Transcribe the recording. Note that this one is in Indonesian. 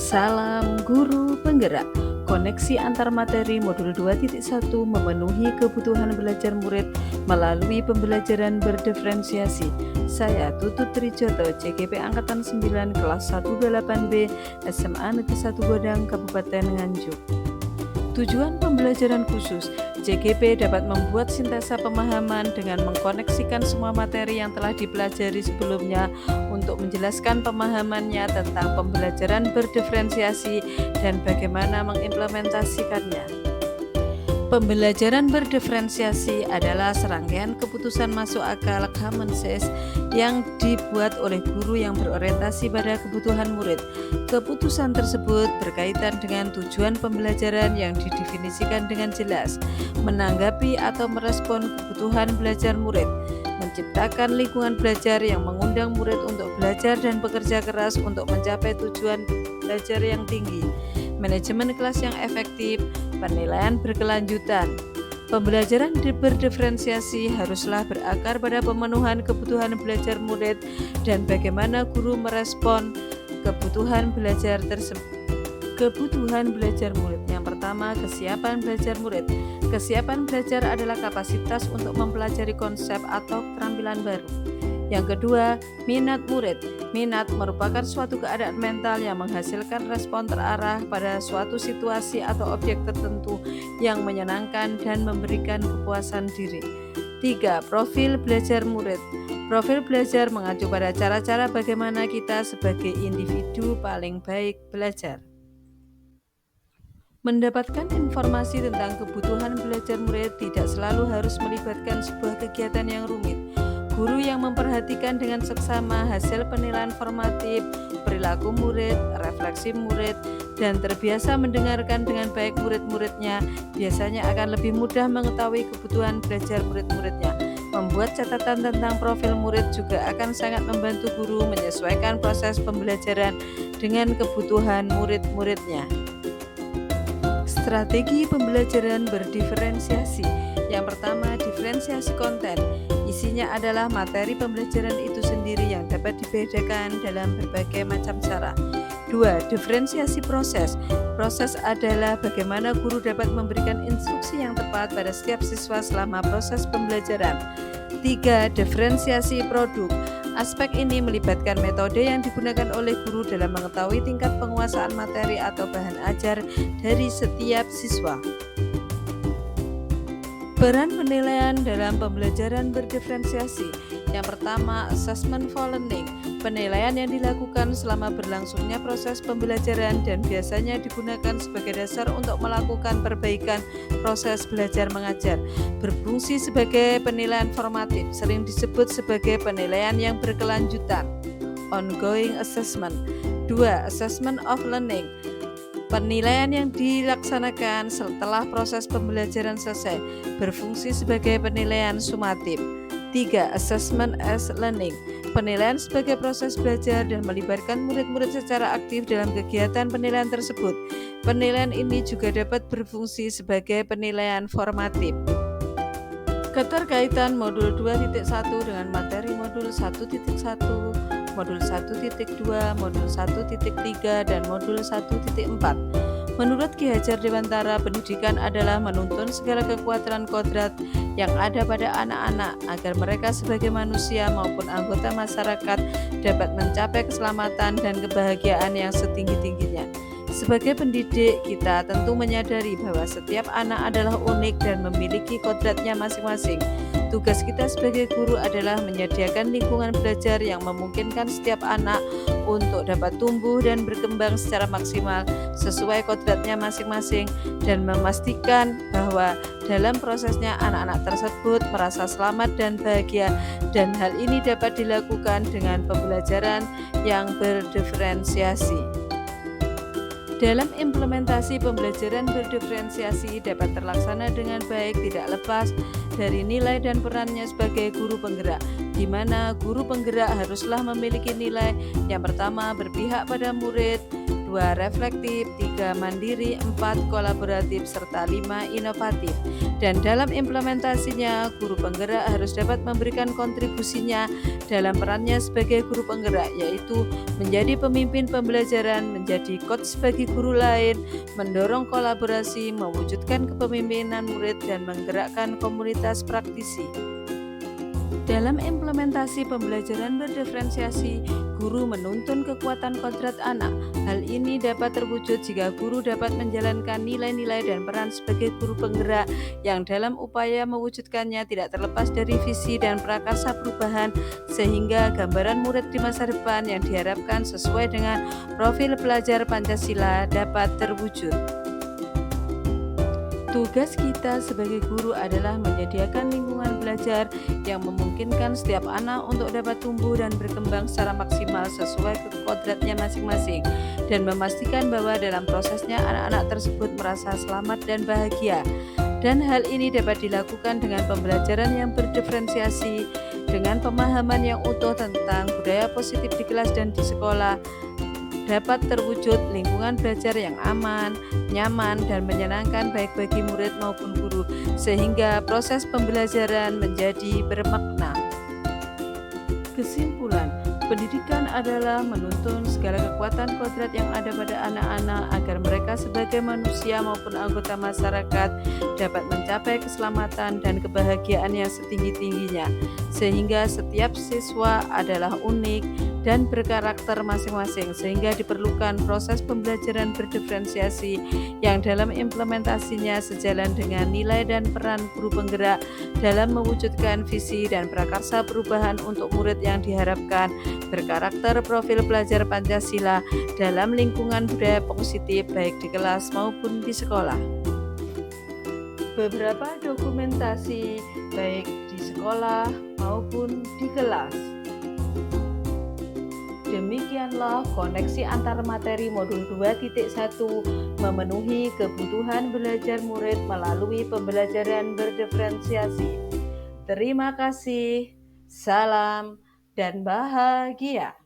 Salam Guru Penggerak. Koneksi antar materi modul 2.1 memenuhi kebutuhan belajar murid melalui pembelajaran berdiferensiasi. Saya Tutut Trijoto, CGP Angkatan 9 kelas 128B, SMA Negeri 1 Godang, Kabupaten Nganjuk. Tujuan pembelajaran khusus, CGP dapat membuat sintesa pemahaman dengan mengkoneksikan semua materi yang telah dipelajari sebelumnya untuk menjelaskan pemahamannya tentang pembelajaran berdiferensiasi dan bagaimana mengimplementasikannya. Pembelajaran berdiferensiasi adalah serangkaian keputusan masuk akal common sense yang dibuat oleh guru yang berorientasi pada kebutuhan murid. Keputusan tersebut berkaitan dengan tujuan pembelajaran yang didefinisikan dengan jelas, menanggapi atau merespon kebutuhan belajar murid, menciptakan lingkungan belajar yang mengundang murid untuk belajar dan bekerja keras untuk mencapai tujuan belajar yang tinggi, manajemen kelas yang efektif, penilaian berkelanjutan. Pembelajaran berdiferensiasi haruslah berakar pada pemenuhan kebutuhan belajar murid dan bagaimana guru merespon kebutuhan belajar tersebut. Kebutuhan belajar murid. Yang pertama, kesiapan belajar murid. Kesiapan belajar adalah kapasitas untuk mempelajari konsep atau keterampilan baru. Yang kedua, minat murid. Minat merupakan suatu keadaan mental yang menghasilkan respon terarah pada suatu situasi atau objek tertentu yang menyenangkan dan memberikan kepuasan diri. 3. Profil belajar murid. Profil belajar mengacu pada cara-cara bagaimana kita sebagai individu paling baik belajar. Mendapatkan informasi tentang kebutuhan belajar murid tidak selalu harus melibatkan sebuah kegiatan yang rumit. Guru yang memperhatikan dengan seksama hasil penilaian formatif, perilaku murid, refleksi murid, dan terbiasa mendengarkan dengan baik murid-muridnya biasanya akan lebih mudah mengetahui kebutuhan belajar murid-muridnya. Membuat catatan tentang profil murid juga akan sangat membantu guru menyesuaikan proses pembelajaran dengan kebutuhan murid-muridnya. Strategi pembelajaran berdiferensiasi. Yang pertama, diferensiasi konten. Isinya adalah materi pembelajaran itu sendiri yang dapat dibedakan dalam berbagai macam cara. 2. Diferensiasi proses. Proses adalah bagaimana guru dapat memberikan instruksi yang tepat pada setiap siswa selama proses pembelajaran. 3. Diferensiasi produk. Aspek ini melibatkan metode yang digunakan oleh guru dalam mengetahui tingkat penguasaan materi atau bahan ajar dari setiap siswa. Peran penilaian dalam pembelajaran berdiferensiasi. Yang pertama, assessment for learning. Penilaian yang dilakukan selama berlangsungnya proses pembelajaran dan biasanya digunakan sebagai dasar untuk melakukan perbaikan proses belajar mengajar. Berfungsi sebagai penilaian formatif, sering disebut sebagai penilaian yang berkelanjutan, ongoing assessment. 2. Assessment of learning. Penilaian yang dilaksanakan setelah proses pembelajaran selesai, berfungsi sebagai penilaian sumatif. 3. Assessment as learning. Penilaian sebagai proses belajar dan melibatkan murid-murid secara aktif dalam kegiatan penilaian tersebut. Penilaian ini juga dapat berfungsi sebagai penilaian formatif. Keterkaitan modul 2.1 dengan materi modul 1.1, modul 1.2, modul 1.3, dan modul 1.4. Menurut Ki Hajar Dewantara, pendidikan adalah menuntun segala kekuatan kodrat yang ada pada anak-anak agar mereka sebagai manusia maupun anggota masyarakat dapat mencapai keselamatan dan kebahagiaan yang setinggi-tingginya. Sebagai pendidik, kita tentu menyadari bahwa setiap anak adalah unik dan memiliki kodratnya masing-masing. Tugas kita sebagai guru adalah menyediakan lingkungan belajar yang memungkinkan setiap anak untuk dapat tumbuh dan berkembang secara maksimal sesuai kodratnya masing-masing dan memastikan bahwa dalam prosesnya anak-anak tersebut merasa selamat dan bahagia, dan hal ini dapat dilakukan dengan pembelajaran yang berdiferensiasi. Dalam implementasi pembelajaran berdiferensiasi dapat terlaksana dengan baik tidak lepas dari nilai dan perannya sebagai guru penggerak, di mana guru penggerak haruslah memiliki nilai. Yang pertama, berpihak pada murid, 2. Reflektif, 3. Mandiri, 4. Kolaboratif, serta 5. Inovatif. Dan dalam implementasinya, guru penggerak harus dapat memberikan kontribusinya dalam perannya sebagai guru penggerak, yaitu menjadi pemimpin pembelajaran, menjadi coach bagi guru lain, mendorong kolaborasi, mewujudkan kepemimpinan murid, dan menggerakkan komunitas praktisi. Dalam implementasi pembelajaran berdiferensiasi, guru menuntun kekuatan kodrat anak. Hal ini dapat terwujud jika guru dapat menjalankan nilai-nilai dan peran sebagai guru penggerak yang dalam upaya mewujudkannya tidak terlepas dari visi dan prakarsa perubahan, sehingga gambaran murid di masa depan yang diharapkan sesuai dengan profil pelajar Pancasila dapat terwujud. Tugas kita sebagai guru adalah menyediakan lingkungan belajar yang memungkinkan setiap anak untuk dapat tumbuh dan berkembang secara maksimal sesuai kodratnya masing-masing, dan memastikan bahwa dalam prosesnya anak-anak tersebut merasa selamat dan bahagia. Dan hal ini dapat dilakukan dengan pembelajaran yang berdiferensiasi, dengan pemahaman yang utuh tentang budaya positif di kelas dan di sekolah. Dapat terwujud lingkungan belajar yang aman, nyaman, dan menyenangkan baik bagi murid maupun guru, sehingga proses pembelajaran menjadi bermakna. Kesimpulan, pendidikan adalah menuntun segala kekuatan kodrat yang ada pada anak-anak agar mereka sebagai manusia maupun anggota masyarakat dapat mencapai keselamatan dan kebahagiaan yang setinggi-tingginya, sehingga setiap siswa adalah unik dan berkarakter masing-masing, sehingga diperlukan proses pembelajaran berdiferensiasi yang dalam implementasinya sejalan dengan nilai dan peran guru penggerak dalam mewujudkan visi dan prakarsa perubahan untuk murid yang diharapkan berkarakter profil pelajar Pancasila dalam lingkungan budaya positif baik di kelas maupun di sekolah. Beberapa dokumentasi baik di sekolah maupun di kelas. Demikianlah koneksi antar materi modul 2.1 memenuhi kebutuhan belajar murid melalui pembelajaran berdiferensiasi. Terima kasih, salam, dan bahagia.